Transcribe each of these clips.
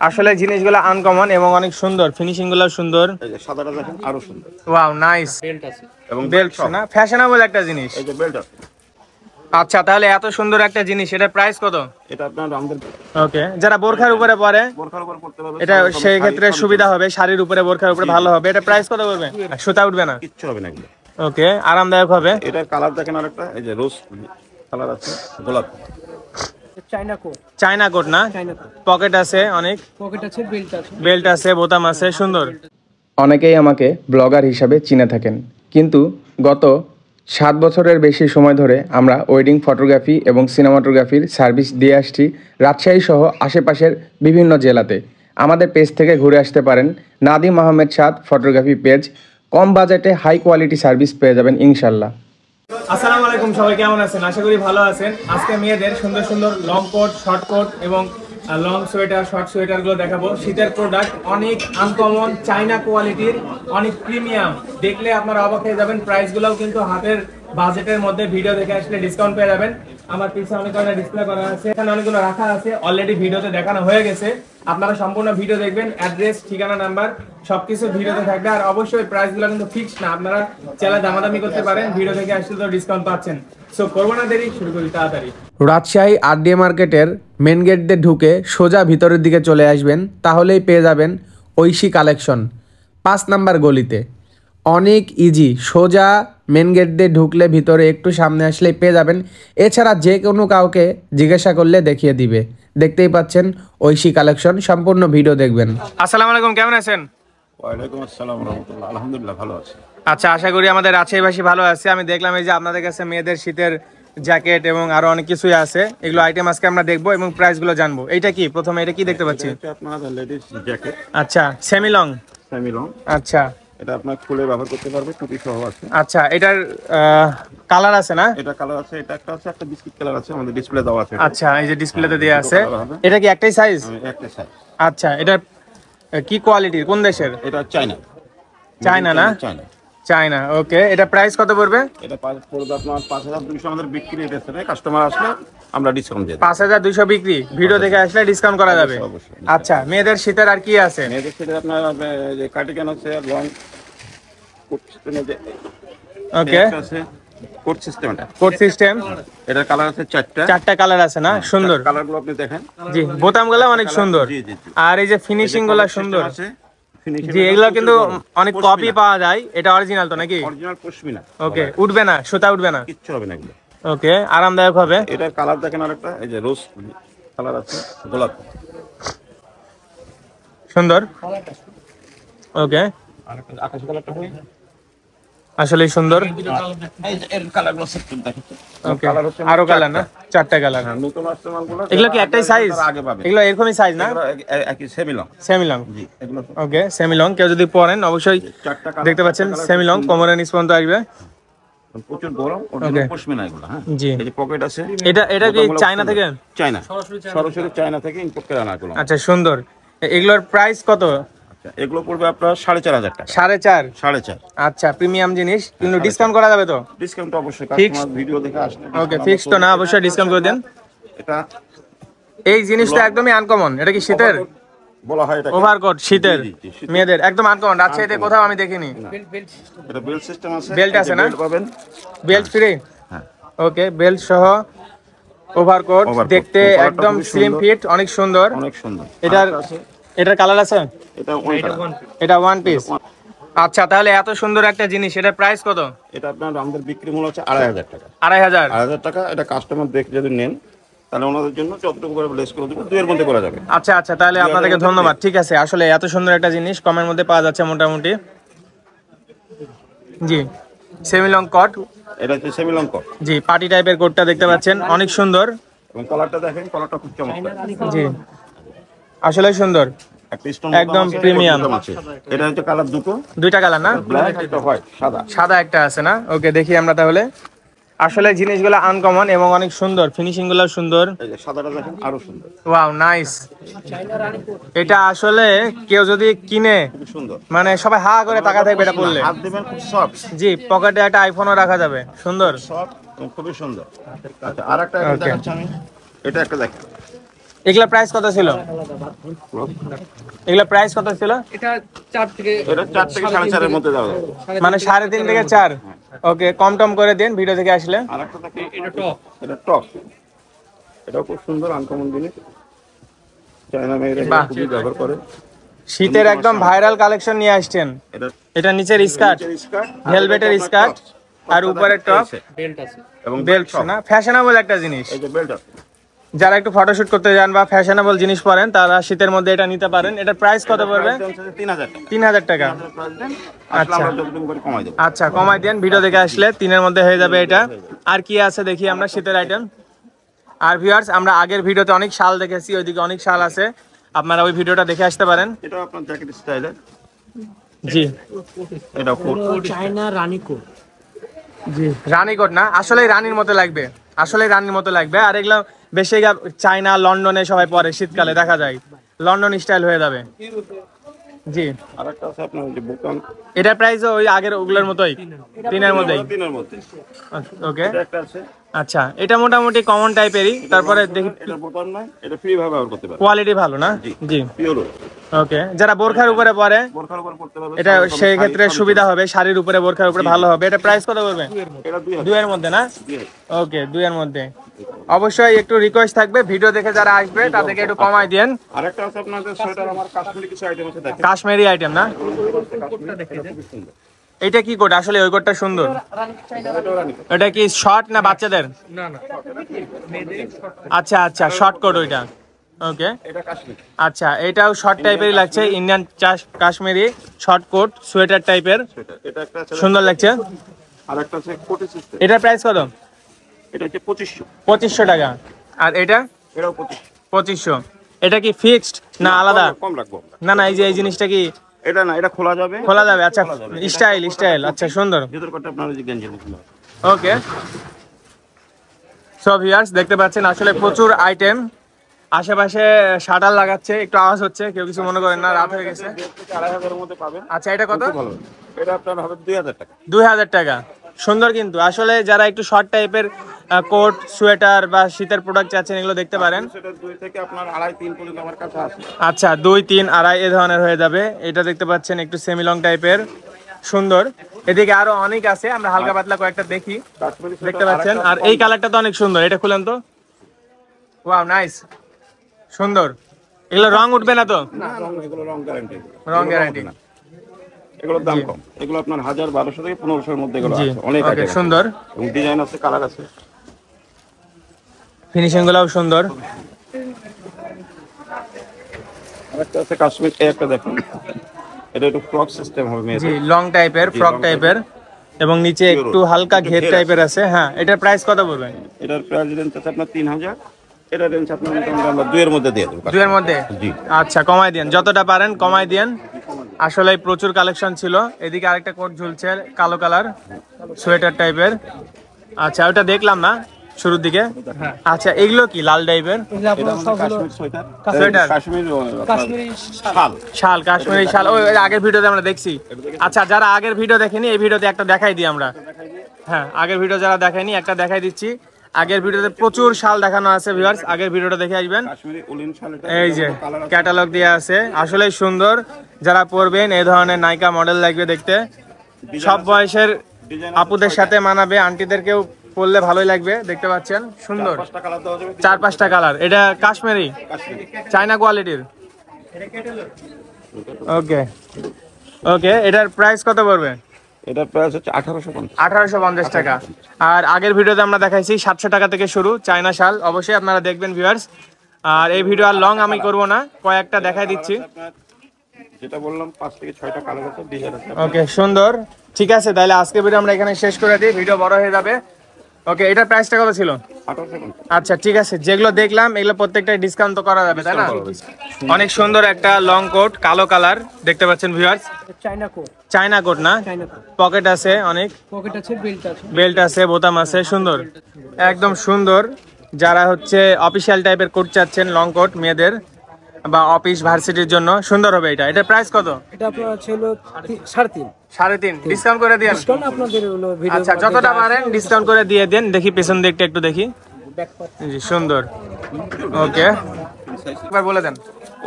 আসলে জিনিসগুলো আনকমন এবং অনেক সুন্দর, ফিনিশিং গুলো সুন্দর। এই যে সাদাটা দেখেন আরো সুন্দর। Wow nice. বেল্ট আছে এবং বেল্ট না, ফ্যাশনেবল একটা জিনিস। এই যে বেল্ট আছে। আচ্ছা, তাহলে এত সুন্দর একটা জিনিস, এটার প্রাইস কত? এটা আপনার আমাদের ওকে, যারা বোরখার উপরে পরে বোরখার উপর পড়তে পারবে, এটা সেই ক্ষেত্রে সুবিধা হবে, শাড়ির উপরে বোরখার উপরে ভালো হবে। এটা প্রাইস কত পড়বে? সুতা উঠবে না, কিচ্ছু হবে না এগুলো। ওকে, আরামদায়ক হবে। এটার কালার দেখেন আরেকটা, এই যে রোজ কালার আছে, গোলাপ। চায়না কোট না, পকেট আছে, অনেক পকেট আছে, বেল্ট আছে, বোতাম আছে, সুন্দর। অনেকেই আমাকে ব্লগার হিসাবে চিনে থাকেন, কিন্তু গত 7 বছরের বেশি সময় ধরে আমরা ওয়েডিং ফটোগ্রাফি এবং সিনেমাটোগ্রাফির সার্ভিস দিয়ে আসছি রাজশাহী সহ আশেপাশের বিভিন্ন জেলাতে। আমাদের পেজ থেকে ঘুরে আসতে পারেন, নাদিম আহমেদ সাদ ফটোগ্রাফি পেজ। কম বাজেটে হাই কোয়ালিটি সার্ভিস পেয়ে যাবেন ইনশাল্লাহ। আসসালামু আলাইকুম, সবাই কেমন আছেন? আশা করি ভালো আছেন। আজকে মেয়েদের সুন্দর সুন্দর লং কোট, শর্ট কোট এবং লং সোয়েটার, শর্ট সোয়েটারগুলো দেখাবো। শীতের প্রোডাক্ট, অনেক আনকমন, চাইনা কোয়ালিটির, অনেক প্রিমিয়াম। দেখলে আপনারা অবাক হয়ে যাবেন। প্রাইসগুলোও কিন্তু হাতের বাজেটের মধ্যে, ভিডিও দেখে আসলে ডিসকাউন্ট পেয়ে যাবেন। আমার পিছনে অনেক ধরনের ডিসপ্লে করা আছে, এখানে অনেকগুলো রাখা আছে, অলরেডি ভিডিওতে দেখানো হয়ে গেছে। আপনারা সম্পূর্ণ ভিডিও দেখবেন, অ্যাড্রেস, ঠিকানা, নাম্বার সবকিছু ভিডিওতে থাকবে। আর অবশ্যই প্রাইসগুলো কিন্তু ফিক্সড না, আপনারা চাইলে দামাদামি করতে পারেন। ভিডিও থেকে আসলে তো ডিসকাউন্ট পাচ্ছেন। সো করবো না দেরি, শুরু করি তাড়াতাড়ি। রাজশাহী আরডিএ মার্কেটের মেন গেট দিয়ে ঢুকে সোজা ভিতরের দিকে চলে আসবেন, তাহলেই পেয়ে যাবেন ঐশী কালেকশন 5 নাম্বার গলিতে। অনেক ইজি, সোজা মেন গেট দিয়ে ঢুকলে ভিতরে একটু সামনে আসলেই পেয়ে যাবেন। এছাড়া যে কোনো কাউকে জিজ্ঞাসা করলে দেখিয়ে দিবে। দেখতেই পাচ্ছেন ঐশী কালেকশন, সম্পূর্ণ ভিডিও দেখবেন। আসসালামু আলাইকুম, কেমন আছেন? ওয়ালাইকুম আসসালাম ওয়া রাহমাতুল্লাহ। আলহামদুলিল্লাহ ভালো আছি। আচ্ছা, আশা করি আমাদের রাজশাহীবাসী ভালো আছে। আমি দেখলাম এই যে আপনাদের কাছে মেয়েদের শীতের জ্যাকেট এবং আরো অনেক কিছুই আছে। এগুলো আইটেম আজকে আমরা দেখবো এবং প্রাইসগুলো জানবো। এইটা কি প্রথমে, এটা কি দেখতে পাচ্ছি? এটা আপনার লেডিস জ্যাকেট। আচ্ছা, সেমি লং। আচ্ছা, এটা আপনার খুলে ব্যবহার করতে পারবে, টুপি সহ আছে। আচ্ছা, এটার কালার আছে না? এটা কালার আছে, এটা একটা আছে, একটা বিস্কিট কালার আছে, আমাদের ডিসপ্লে দেওয়া আছে। আচ্ছা, এই যে ডিসপ্লেতে দেওয়া আছে। এটা কি একটাই সাইজ? একটাই সাইজ। আচ্ছা, এটা কি কোয়ালিটির, কোন দেশের? এটা চায়না। চায়না না? চায়না। চায়না, ওকে। এটা প্রাইস কত পড়বে? এটা পড়বে আপনার 5200 আমাদের বিক্রি রেট আছে। কাস্টমার আসলে আমরা ডিসকাউন্ট দিয়ে দেব। 5200 বিক্রি, ভিডিও দেখে আসলে ডিসকাউন্ট করা যাবে। আচ্ছা, মেয়েদের শীতের আর কি আছে? মেয়েদের শীতের আপনার যে কার্ডিগান আছে, লং কোট সিস্টেম আছে। ওকে, আছে কোট সিস্টেম। এটা কোট সিস্টেম। এটার কালার আছে 4টা কালার আছে না? সুন্দর কালারগুলো আপনি দেখেন। জি, বোতামগুলো অনেক সুন্দর। জি জি। আর এই যে ফিনিশিং গুলো সুন্দর। জি, এগুলো কিন্তু অনেক কপি পাওয়া যায়। এটা অরিজিনাল তো নাকি? অরিজিনাল পশমিনা। ওকে, উঠবে না, সুতা উঠবে না, কিচ্ছু হবে না এগুলো। ওকে, আরামদায়ক হবে। এটার কালার দেখেন আরেকটা, এই যে রোজ কালার আছে, গোলাপ। সুন্দর, ওকে, আরেকটা আকাশী কালারটা হয়, আসলে সুন্দর। এই যে এর কালারগুলো সেট দেখেন। ওকে, আরো কালার না? 4টা কালার। নতুন আসছে মালগুলো। এগুলো কি একটাই সাইজ? আগে পাবেন। এগুলো এরকমই সাইজ না? একই সেমি লং। সেমি লং, জি, এগুলো ওকে, সেমি লং। কেউ যদি পরেন অবশ্যই দেখতে পাচ্ছেন সেমি লং, কোমরের নিচ পর্যন্ত আসবে। প্রচুর গরম, অরিজিনাল পশমিনা এগুলো। হ্যাঁ জি, এই যে পকেট আছে। এটা কি চায়না থেকে? চায়না, সরাসরি চায়না থেকে ইম্পোর্ট করে আনা এগুলো। আচ্ছা, সুন্দর। এগুলোর প্রাইস কত? এগুলো পড়বে আপনার 4500 টাকা। 4.5। আচ্ছা, প্রিমিয়াম জিনিস, কিন্তু ডিসকাউন্ট করা যাবে তো? ডিসকাউন্ট অবশ্যই, কাস্টমার ভিডিও দেখে আসলে। ওকে, ফিক্স তো না? অবশ্যই ডিসকাউন্ট করে দেন। এটা এই জিনিসটা একদমই আনকমন। এটা কি শীতের? বলা হয় এটা ওভারকোট, শীতের মেয়েদের একদম আনকমন। রাজশাহীতে কোথাও আমি দেখিনি। এটা বেল্ট সিস্টেম আছে। বেল্ট আছে না? বেল্ট পাবেন, বেল্ট ফ্রি। হ্যাঁ, ওকে, বেল্ট সহ ওভারকোট, দেখতে একদম স্লিম ফিট, অনেক সুন্দর। অনেক সুন্দর। এটার কালার আছে? এটা ওয়ান পিস। আচ্ছা, তাহলে এত সুন্দর একটা জিনিস, এটার প্রাইস কত? এটা আপনার আমাদের বিক্রি মূল্য হচ্ছে 2500 টাকা। 2500 টাকা। এটা কাস্টমার দেখে যদি নেন, তাহলে ওনাদের জন্য যতটুকু করে লেস করে দেবো, 2 এর মধ্যে করা যাবে। আচ্ছা আচ্ছা, তাহলে আপনাদেরকে ধন্যবাদ। ঠিক আছে, আসলে এত সুন্দর একটা জিনিস কমের মধ্যে পাওয়া যাচ্ছে মোটামুটি। জি, সেমি লং কোট। এটা হচ্ছে সেমি লং কোট। জি, পার্টি টাইপের কোটটা দেখতে পাচ্ছেন, অনেক সুন্দর। এবং কলারটা দেখেন, কলারটা খুব চমৎকার। জি, আসলে সুন্দর, একদম প্রিমিয়াম। এটা হচ্ছে কালার দুইটা কালার না? ব্ল্যাক একটা হোয়াইট, সাদা একটা আছে না? ওকে, দেখি আমরা তাহলে। আসলে জিনিসগুলো আনকমন এবং অনেক সুন্দর, ফিনিশিং গুলো সুন্দর। এই যে সাদাটা দেখেন আরো সুন্দর। Wow nice. এটা আসলে কেউ যদি কিনে, খুব সুন্দর, মানে সবাই হা করে তাকা থাকবে এটা পড়লে। হাত দিবেন, খুব সফট। জি, পকেটে একটা আইফোনও রাখা যাবে, সুন্দর, সফট এবং খুবই সুন্দর। আচ্ছা, আরেকটা দেখাচ্ছি আমি। এটা একটা দেখেন, এগুলা প্রাইস কত ছিল? এগুলা প্রাইস কত ছিল? এটা 4 থেকে 4.5 এর মধ্যে দাও, মানে 3.5 থেকে 4। ওকে, কম টম করে দেন ভিডিও থেকে আসলে। আরেকটা থাকে এটা টপ, এটাও খুব সুন্দর আনকমন জিনিস, চায়না মেয়েরা খুবই ব্যবহার করে। শীতের একদম ভাইরাল কালেকশন নিয়ে আসছেন। এটা নিচের স্কার্ট, ভেলভেটের স্কার্ট, আর উপরে টপ, বেল্ট আছে এবং বেল্ট না, ফ্যাশনেবল একটা জিনিস। এই যে বেল্ট আছে, যারা একটু ফটোশুট করতে যান বা ফ্যাশনেবল জিনিস পরেন তারা শীতের মধ্যে এটা নিতে পারেন। এটার প্রাইস কত পড়বে? 3000 টাকা। আচ্ছা আচ্ছা, কমাই দেন ভিডিও দেখে আসলে 3-এর মধ্যে হয়ে যাবে এটা। আর কি আছে দেখি আমরা শীতের আইটেম। আর ভিউয়ার্স, আমরা আগের ভিডিওতে অনেক শাল দেখেছি, ওইদিকে অনেক শাল আছে, আপনারা ওই ভিডিওটা দেখে আসতে পারেন। এটা আপনার জ্যাকেট স্টাইলের, জি এটা কোট, চায়না রানী কোট। জি, রানী কোট না, আসলে রানীর মতো লাগবে, আসলে রানীর মতো লাগবে। আর এগুলো বেশি চায়না লন্ডনে সবাই পরে, শীতকালে দেখা যায় লন্ডন স্টাইল হয়ে যাবে। জি, আরেকটা আছে আপনার ওই যে বোতাম, এটার প্রাইসও ওই আগের ওগুলোর মতোই, 3-এর মধ্যেই। ওকে, এটা একটা আছে। আচ্ছা, এটা মোটামুটি কমন টাইপেরই। তারপরে দেখি, এটা বোতাম নাই, এটা ফ্রি ভাবে ব্যবহার করতে পারবে, কোয়ালিটি ভালো না? জি, পিওর। ওকে, যারা বোরখার উপরে পরে বোরখার উপর পড়তে পারবে, এটা সেই ক্ষেত্রে সুবিধা হবে, শাড়ির উপরে বোরখার উপরে ভালো হবে। এটা প্রাইস কত পড়বে? এটা 2000। 2-এর মধ্যে না? ওকে, 2-এর মধ্যে। অবশ্যই একটু রিকোয়েস্ট থাকবে, ভিডিও দেখে যারা আসবে তাদেরকে একটু কমাই দেন। আরেকটা আছে আপনাদের সোয়েটার, আমার কাশ্মীরি কিছু আইটেম আছে, দেখেন কাশ্মীরি আইটেম না? এটা কি কোট? আসলে ওই কোটটা সুন্দর। এটা কি শর্ট না বাচ্চাদের? না না, আচ্ছা আচ্ছা, শর্ট কোট ওইটা। ওকে, এটা কাশ্মীরি। আচ্ছা, এটাও শর্ট টাইপেরই লাগছে, Indian Kashmiri short coat sweater টাইপের, এটা একটা আছে, সুন্দর লাগছে। আরেকটা আছে কোটি সিস্টেম, এটার প্রাইস কত? এটা হচ্ছে 2500। 2500 টাকা। আর এটা? এটাও 2500। 2500। এটা কি ফিক্সড না আলাদা? কম রাখবো আমরা। না না, এই যে এই জিনিসটা কি এটা না, এটা খোলা যাবে, খোলা যাবে? আচ্ছা, স্টাইল স্টাইল, আচ্ছা সুন্দর। ভিতর করতে আপনার ওই যে গেঞ্জি মতো। ওকে, সো ভিউয়ার্স দেখতে পাচ্ছেন আসলে প্রচুর আইটেম। আশেপাশে শাটার লাগাচ্ছে, একটু আওয়াজ হচ্ছে, কেউ কিছু মনে করেন না, রাত হয়ে গেছে। 2500 এর মধ্যে পাবেন। আচ্ছা, এটা কত? ভালো, এটা আপনার হবে 2000 টাকা। 2000 টাকা। সুন্দর কিন্তু আসলে যারা একটু শর্ট টাইপের কোট সোয়েটার বা শীতের প্রোডাক্ট চাচ্ছেন এগুলো দেখতে পারেন। সেটা 2 থেকে আপনার 2.5-3 পর্যন্ত আমার কাছে আছে। আচ্ছা, 2, 3, 2.5 এ ধরনের হয়ে যাবে। এটা দেখতে পাচ্ছেন একটু সেমি লং টাইপের, সুন্দর। এদিকে আরো অনেক আছে, আমরা হালকা পাতলা কয়েকটা দেখি। কাশ্মীরি দেখতে পাচ্ছেন, আর এই কালারটা তো অনেক সুন্দর, এটা খুলেন তো। ওয়াও, নাইস, সুন্দর। এগুলো রং উঠবে না তো? না, এগুলো রং গ্যারান্টি, রং গ্যারান্টি। এগুলোর দাম কম, এগুলো আপনার 1000-1200 থেকে 1500 এর মধ্যে এগুলো জি, আছে, অনেক ওকে, আইটেম সুন্দর। এবং ডিজাইন আছে, কালার আছে, ফিনিশিং গুলোও সুন্দর। আরেকটা আছে কাশ্মীর, এই একটা দেখুন, এটা একটু ফ্রক সিস্টেম হবে জি, মেয়েদের, লং টাইপের, ফ্রক টাইপের, এবং নিচে একটু হালকা ঘের টাইপের আছে। হ্যাঁ, এটার প্রাইস কত পড়বে? এটার প্রাইস রেঞ্জ আছে আপনার 3000। এটা রেঞ্জ আপনার মোটামুটি আমরা 2 এর মধ্যে দিয়ে দেবো। 2-এর মধ্যে? জি। আচ্ছা, কমাই দেন, যতটা পারেন কমাই দেন। আসলে প্রচুর কালেকশন ছিল। এদিকে আরেকটা কোট ঝুলছে, কালো কালার সোয়েটার টাইপের। আচ্ছা, ওটা দেখলাম না শুরুর দিকে। আচ্ছা, এগুলো কি লাল টাইপের? এটা আমাদের কাশ্মীর সোয়েটার, সোয়েটার, কাশ্মীর শাল, শাল, কাশ্মীরি শাল। ওই আগের ভিডিওতে আমরা দেখছি। আচ্ছা, যারা আগের ভিডিও দেখেনি এই ভিডিওতে একটা দেখাই দিই আমরা। হ্যাঁ, আগের ভিডিও যারা দেখেনি একটা দেখাই দিচ্ছি। আগের ভিডিওতে প্রচুর শাল দেখানো আছে ভিউয়ার্স, আগের ভিডিওটা দেখে আসবেন। কাশ্মীরি উলিন শাল, এটা এই যে ক্যাটালগ দেওয়া আছে, আসলে সুন্দর। যারা পরবেন এই ধরনের নায়িকা মডেল লাগবে দেখতে, সব বয়সের আপুদের সাথে মানাবে, আন্টিদেরকেও পরলে ভালোই লাগবে। দেখতে পাচ্ছেন সুন্দর, 5টা কালার দেওয়া যাবে, 4-5টা কালার। এটা কাশ্মীরি চায়না কোয়ালিটির। ওকে ওকে, এটার প্রাইস কত পড়বে? এটার প্রাইস হচ্ছে 1850। 1850 টাকা। আর আগের ভিডিওতে আমরা দেখাইছি 700 টাকা থেকে শুরু চায়না শাল, অবশ্যই আপনারা দেখবেন ভিউয়ার্স। আর এই ভিডিও আর লং আমি করব না, কয়েকটা দেখাই দিচ্ছি। যেটা বললাম 5 থেকে 6টা কালার আছে, ডিজাইন আছে। ওকে, সুন্দর। ঠিক আছে, তাহলে আজকে ভিডিও আমরা এখানে শেষ করে দিই, ভিডিও বড় হয়ে যাবে। ওকে, এটার প্রাইসটা কত ছিল? 1850। আচ্ছা, ঠিক আছে, যেগুলো দেখলাম এগুলো প্রত্যেকটাই ডিসকাউন্ট তো করা যাবে, তাই না? অনেক সুন্দর একটা লং কোট, কালো কালার, দেখতে পাচ্ছেন viewers. China coat. China coat না? চায়না কোট, পকেট আছে অনেক, পকেট আছে, বেল্ট আছে। বেল্ট আছে, বোতাম আছে, সুন্দর, একদম সুন্দর। যারা হচ্ছে অফিসিয়াল টাইপের কোট চাচ্ছেন, লং কোট মেয়েদের বা অফিস ভার্সিটির জন্য সুন্দর হবে এটা। এটার প্রাইস কত? এটা আপনার ছিল 3.5। 3.5 ডিসকাউন্ট করে দিন। ডিসকাউন্ট আপনাদের হলো ভিডিও। আচ্ছা, যতটা পারেন ডিসকাউন্ট করে দিয়ে দেন। দেখি পেছন দিকটা একটু দেখি। Back part. জি, সুন্দর। ওকে, একবার বলে দেন।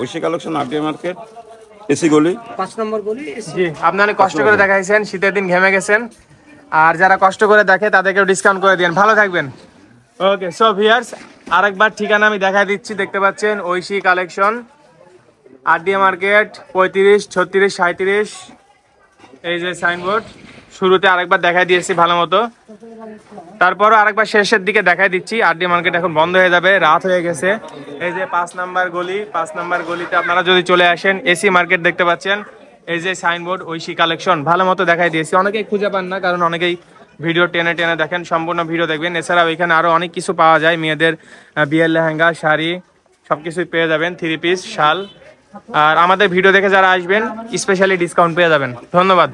Aishi collection, RD market, AC গলি, 5 নম্বর গলি। জি, আপনি অনেক কষ্ট করে দেখাইছেন, শীতের দিন ঘেমে গেছেন, আর যারা কষ্ট করে দেখে তাদেরকেও ডিসকাউন্ট করে দিন। ভালো থাকবেন। ওকে, সো ভিউয়ার্স, আরেকবার ঠিকানা আমি দেখাই দিচ্ছি। দেখতে পাচ্ছেন ঐশী কালেকশন, আরডিএ মার্কেট, 35, 36, 37, এই যে সাইনবোর্ড। শুরুতে আরেকবার দেখাই দিয়েছি ভালো মতো, তারপরও আরেকবার শেষের দিকে দেখাই দিচ্ছি। আরডি মার্কেট এখন বন্ধ হয়ে যাবে, রাত হয়ে গেছে। এই যে 5 নাম্বার গলি, 5 নাম্বার গলিতে আপনারা যদি চলে আসেন, এসি মার্কেট দেখতে পাচ্ছেন, এই যে সাইনবোর্ড ঐশী কালেকশন, ভালো মতো দেখাই দিয়েছি। অনেকেই খুঁজে পান না, কারণ অনেকেই ভিডিও টেনে টেনে দেখেন, সম্পূর্ণ ভিডিও দেখবেন। এছাড়াও এখানে আরও অনেক কিছু পাওয়া যায়, মেয়েদের বিয়ের লেহেঙ্গা, শাড়ি সব কিছুই পেয়ে যাবেন, 3 পিস, শাল। আর আমাদের ভিডিও দেখে যারা আসবেন স্পেশালি ডিসকাউন্ট পেয়ে যাবেন। ধন্যবাদ।